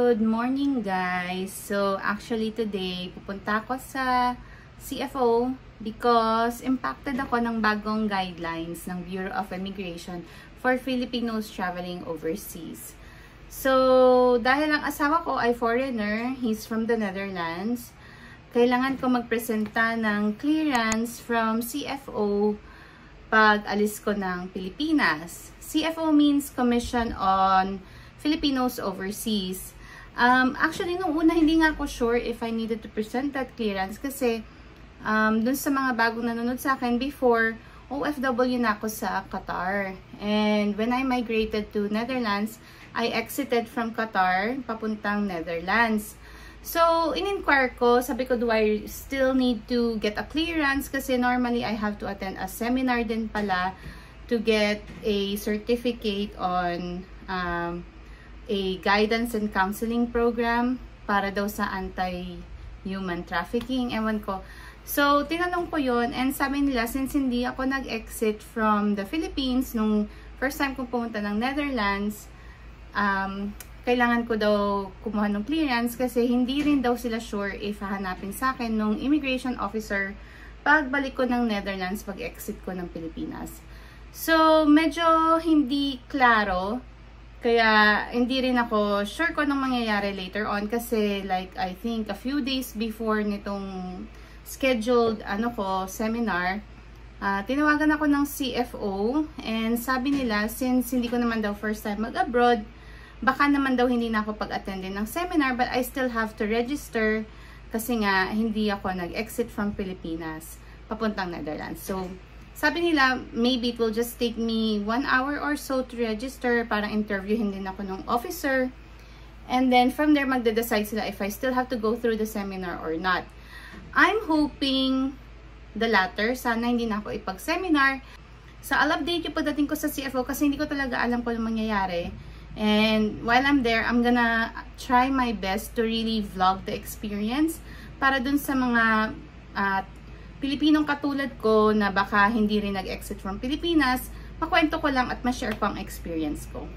Good morning guys! So actually today pupunta ako sa CFO because impacted ako ng bagong guidelines ng Bureau of Immigration for Filipinos traveling overseas. So dahil ang asawa ko ay foreigner, he's from the Netherlands, kailangan ko magpresenta ng clearance from CFO pag alis ko ng Pilipinas. CFO means Commission on Filipinos Overseas. Actually, nung una, hindi nga ako sure if I needed to present that clearance kasi dun sa mga bagong nanonood sa akin before, OFW na ako sa Qatar. And when I migrated to Netherlands, I exited from Qatar papuntang Netherlands. So, in-inquire ko, sabi ko, do I still need to get a clearance? Kasi normally, I have to attend a seminar din pala to get a certificate on a guidance and counseling program para daw sa anti-human trafficking. Ewan ko. So, tinanong ko yun and sabi nila, since hindi ako nag-exit from the Philippines nung first time kong pumunta ng Netherlands, kailangan ko daw kumuha ng clearance kasi hindi rin daw sila sure if hahanapin sa akin nung immigration officer pagbalik ko ng Netherlands pag-exit ko ng Pilipinas. So, medyo hindi klaro. Kaya, hindi rin ako sure ko anong mangyayari later on kasi like, I think a few days before nitong scheduled seminar, tinawagan ako ng CFO and sabi nila, since hindi ko naman daw first time mag-abroad, baka naman daw hindi na ako pag-attendin ng seminar but I still have to register kasi nga hindi ako nag-exit from Pilipinas papuntang Netherlands. So, sabi nila, maybe it will just take me 1 hour or so to register. Parang interviewin din ako ng officer. And then from there, magde-decide sila if I still have to go through the seminar or not. I'm hoping the latter. Sana hindi na ako ipag-seminar. So, I'll update yung pagdating ko sa CFO kasi hindi ko talaga alam kung anong mangyayari. And while I'm there, I'm gonna try my best to really vlog the experience para dun sa mga Pilipinong katulad ko na baka hindi rin nag-exit from Pilipinas, makwento ko lang at ma-share ko ang experience ko.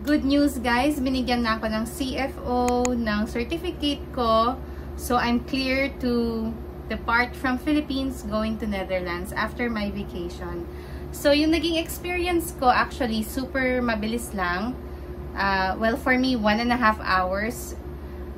Good news guys, binigyan na ako ng CFO ng certificate ko. So I'm clear to depart from Philippines going to Netherlands after my vacation. So yung naging experience ko actually super mabilis lang. Well for me 1.5 hours.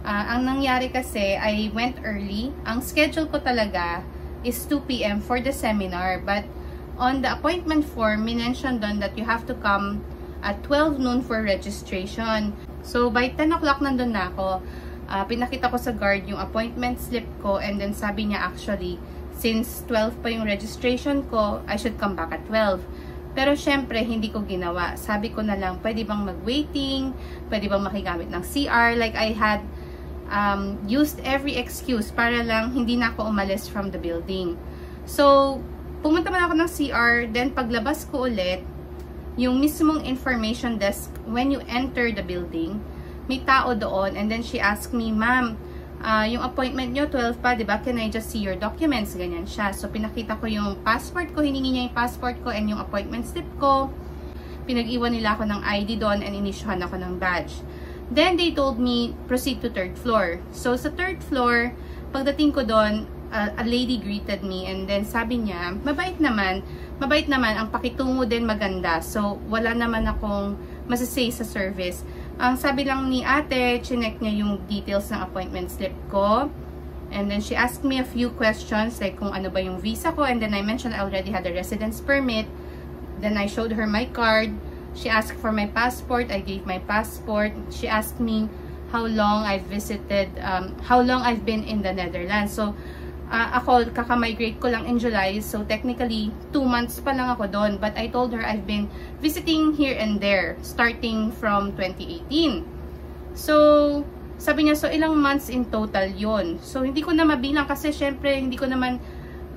Ang nangyari kasi I went early. Ang schedule ko talaga is 2 p.m. for the seminar. But on the appointment form, mentioned doon that you have to come at 12 noon for registration. So, by 10 o'clock nandun na ako. Pinakita ko sa guard yung appointment slip ko and then sabi niya actually, since 12 pa yung registration ko, I should come back at 12. Pero syempre, hindi ko ginawa. Sabi ko na lang, pwede bang mag-waiting? Pwede bang makigamit ng CR? Like I had used every excuse para lang hindi na ako umalis from the building. So, pumunta man ako ng CR, then paglabas ko ulit, yung mismong information desk, when you enter the building, may tao doon, and then she asked me, ma'am, yung appointment nyo, 12 pa, diba? Can I just see your documents? Ganyan siya. So, pinakita ko yung passport ko, hiningi niya yung passport ko and yung appointment slip ko. Pinag-iwan nila ako ng ID doon and inisyuhan ako ng badge. Then, they told me, proceed to 3rd floor. So, sa 3rd floor, pagdating ko doon, a lady greeted me and then sabi niya, mabait naman, ang pakitungo din maganda. So, wala naman akong masasay sa service. Ang sabi lang ni ate, chinek niya yung details ng appointment slip ko. And then she asked me a few questions like kung ano ba yung visa ko, and then I mentioned I already had a residence permit. Then I showed her my card. She asked for my passport. I gave my passport. She asked me how long I've visited, how long I've been in the Netherlands. So ako, kaka-migrate ko lang in July. So technically 2 months pa lang ako doon. But I told her I've been visiting here and there starting from 2018. So sabi niya, so ilang months in total yon? So hindi ko na mabilang kasi syempre hindi ko naman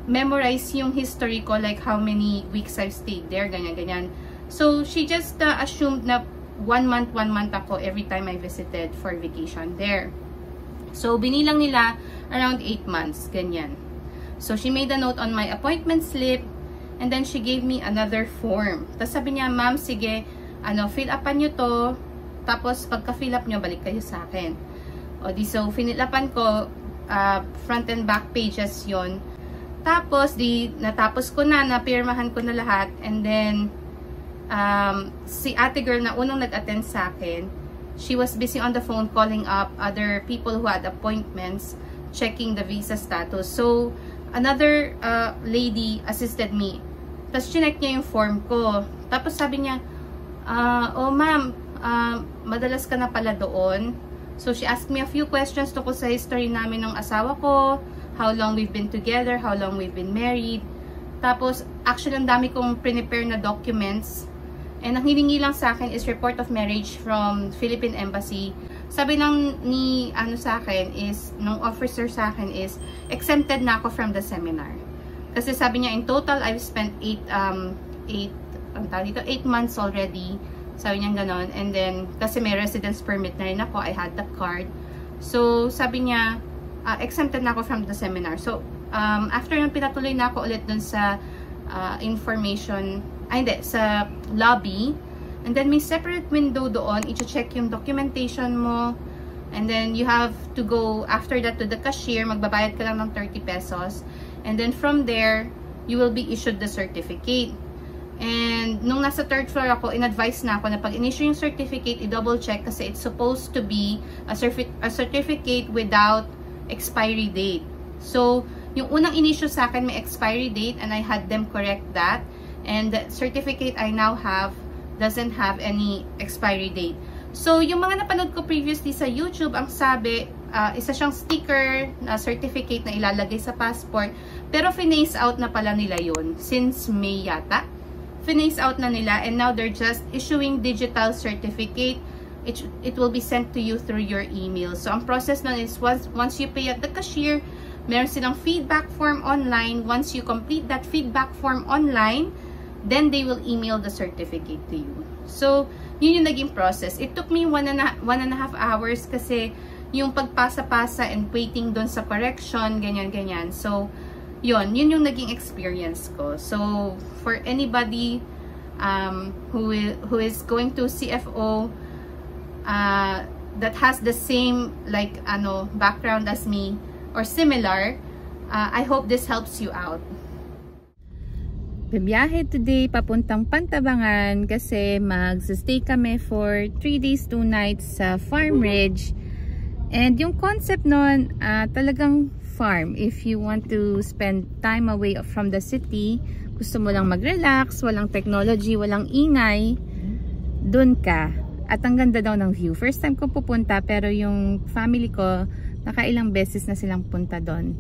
memorize yung history ko, like how many weeks I've stayed there, ganyan-ganyan. So she just assumed na 1 month ako every time I visited for vacation there. So binilang nila around 8 months, ganyan. So she made a note on my appointment slip, and then she gave me another form. Tapos sabi niya, ma'am, sige, fill upan nyo to, tapos pagka fill up nyo, balik kayo sa akin. O di, so finilapan ko, front and back pages yon. Tapos natapos ko na, napirmahan ko na lahat, and then si ate girl na unang nag-attend sa akin, she was busy on the phone calling up other people who had appointments, checking the visa status. So another lady assisted me. Tapos chinek niya yung form ko. Tapos sabi niya, oh ma'am, madalas ka na pala doon. So she asked me a few questions tungkol sa history namin ng asawa ko, how long we've been together, how long we've been married. Tapos actually ang dami kong prepare na documents. And ang hiningi lang sa akin is report of marriage from Philippine Embassy. Sabi lang ni sa akin is, nung officer sa akin is, exempted na ako from the seminar. Kasi sabi niya, in total, I've spent 8 months already. Sabi niya ganon. And then, kasi may residence permit na rin ako, I had the card. So, sabi niya, exempted na ako from the seminar. So, after nang pinatuloy na ako ulit dun sa sa lobby. And then, may separate window doon. I-check yung documentation mo. And then, you have to go after that to the cashier. Magbabayad ka lang ng 30 pesos. And then, from there, you will be issued the certificate. And nung nasa 3rd floor ako, in-advise na ako na pag in-issue yung certificate, i-double check kasi it's supposed to be a certificate without expiry date. So, yung unang in-issue sa akin may expiry date, and I had them correct that. And the certificate I now have doesn't have any expiry date. So, yung mga napanood ko previously sa YouTube, ang sabi, isa siyang sticker na certificate na ilalagay sa passport. Pero finace out na pala nila yun since May yata. Finace out na nila, and now they're just issuing digital certificate. It will be sent to you through your email. So, ang process nun is once you pay at the cashier, meron silang feedback form online. Once you complete that feedback form online, then they will email the certificate to you. So, yun yung naging process. It took me 1.5 hours kasi yung pagpasa-pasa and waiting doon sa correction, ganyan-ganyan. So, yun yung naging experience ko. So, for anybody who is going to CFO that has the same background as me or similar, I hope this helps you out. Bibiyahe today papuntang Pantabangan kasi mag-stay kami for 3 days 2 nights sa Farm Ridge. And yung concept nun, talagang farm. If you want to spend time away from the city, gusto mo lang mag-relax, walang technology, walang ingay, dun ka. At ang ganda daw ng view. First time ko pupunta, pero yung family ko, nakailang beses na silang punta dun.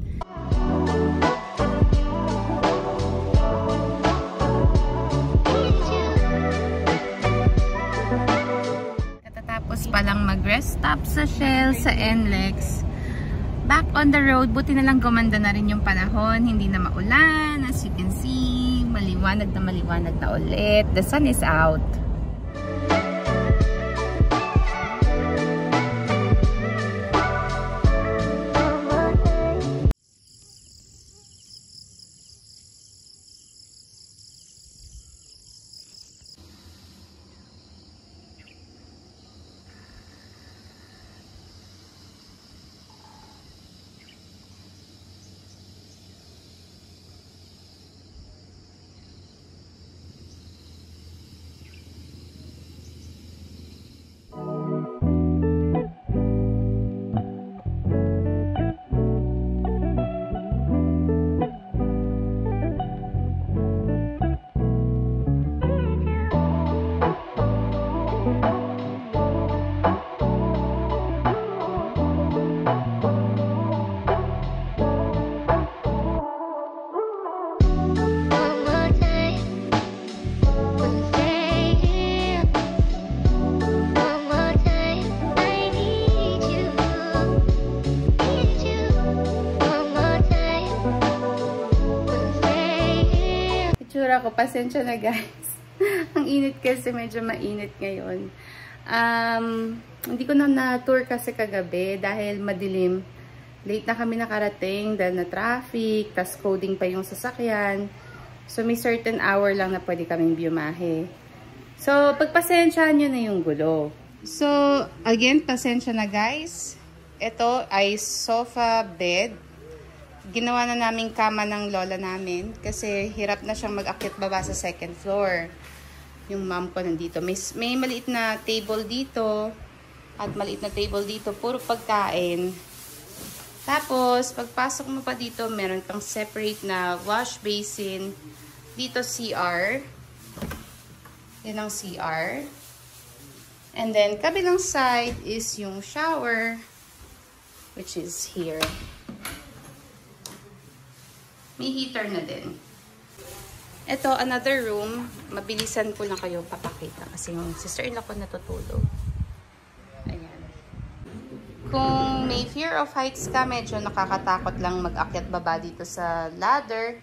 Katatapos palang mag-rest stop sa Shell, sa NLEX. Back on the road, buti na lang gumanda na rin yung panahon, hindi na maulan. As you can see, maliwanag na ulit. The sun is out. ako. Pasensya na guys. Ang init kasi, medyo mainit ngayon. Hindi ko na na-tour kasi kagabi dahil madilim. Late na kami nakarating dahil na traffic, tas coding pa yung sasakyan. So may certain hour lang na pwede kaming biumahe. So pagpasensyahan nyo na yung gulo. So again, pasensya na guys. Ito ay sofa bed. Ginawa na namin kama ng lola namin kasi hirap na siyang mag-akyat baba sa second floor. Yung mom ko nandito. May maliit na table dito at maliit na table dito. Puro pagkain. Tapos, pagpasok mo pa dito, meron pang separate na wash basin. Dito CR. Yan ang CR. And then, kabilang side is yung shower, which is here. May heater na din. Ito, another room. Mabilisan ko lang kayo papakita kasi yung sister-in-law ko natutulog. Ayan. Kung may fear of heights ka, medyo nakakatakot lang mag-akyat baba dito sa ladder.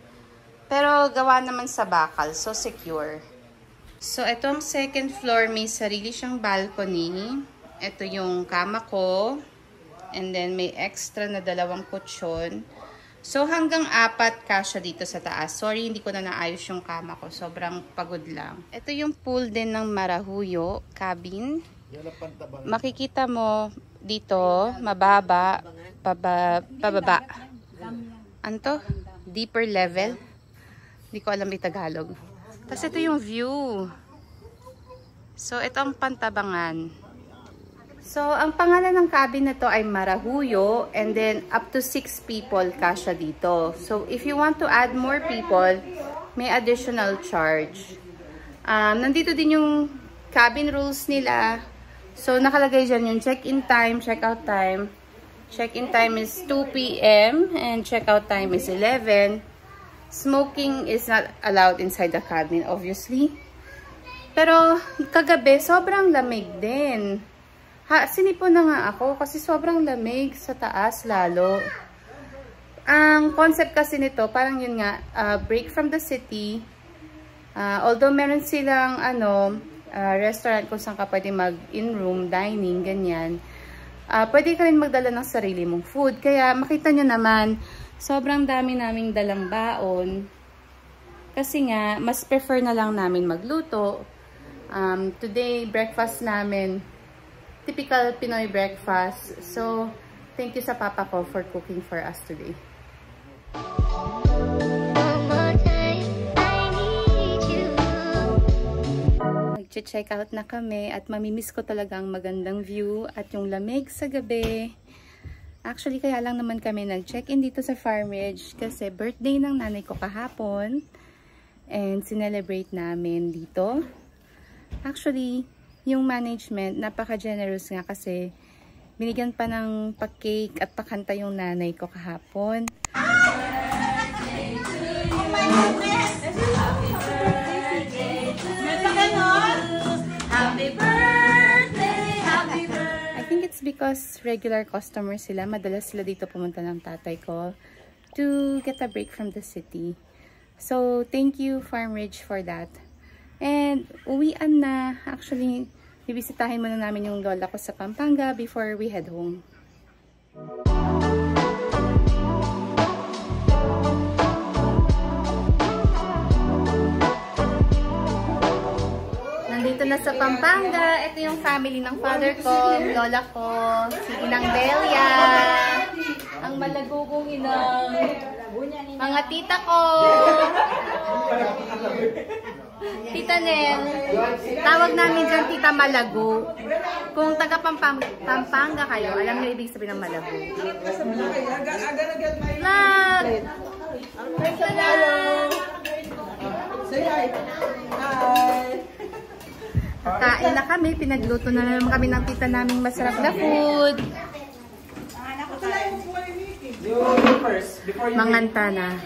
Pero gawa naman sa bakal, so secure. So, ito ang second floor. May sarili siyang balcony. Ito yung kama ko. And then, may extra na 2 kutsyon. So, hanggang 4 kasya dito sa taas. Sorry, hindi ko na naayos yung kama ko. Sobrang pagod lang. Ito yung pool din ng Marahuyo cabin. Makikita mo dito, mababa, pababa. Ano to? Deeper level. Hindi ko alam yung Tagalog. Tapos ito yung view. So, ito ang Pantabangan. So, ang pangalan ng cabin na to ay Marahuyo and then up to 6 people kasya dito. So, if you want to add more people, may additional charge. Nandito din yung cabin rules nila. So, nakalagay dyan yung check-in time, check-out time. Check-in time is 2 p.m. and check-out time is 11. Smoking is not allowed inside the cabin, obviously. Pero, kagabi, sobrang lamig din. Sinipon na nga ako kasi sobrang lamig sa taas lalo. Ang concept kasi nito, parang yun nga, break from the city. Although meron silang restaurant kung saan ka pwede mag-in-room dining, ganyan. Pwede ka rin magdala ng sarili mong food. Kaya makita nyo naman, sobrang dami naming dalang baon. Kasi nga, mas prefer na lang namin magluto. Today, breakfast namin, typical Pinoy breakfast. So, thank you sa papa ko for cooking for us today. Mag-check out na kami at mamimiss ko talagang magandang view at yung lamig sa gabi. Actually, kaya lang naman kami nag-check-in dito sa Farmridge kasi birthday ng nanay ko kahapon and sinelebrate namin dito. Actually, yung management, napaka-generous nga kasi binigyan pa ng pa-cake at pakanta yung nanay ko kahapon. Happy birthday, happy birthday. I think it's because regular customers sila. Madalas sila dito pumunta ng tatay ko to get a break from the city. So, thank you Farmridge for that. And uwian na. Actually, bibisitahin muna namin yung lola ko sa Pampanga before we head home. Nandito na sa Pampanga. Ito yung family ng father ko, lola ko, si Inang Delia, ang malagugong inang, mga tita ko, Tita Nel, tawag namin dyan Tita Malago. Kung taga Pampanga kayo, alam niyo ibig sabihin ng Malago. Vlog! Say hi! Kain na kami, pinagluto na naman kami ng tita naming masarap na food. Manganta na.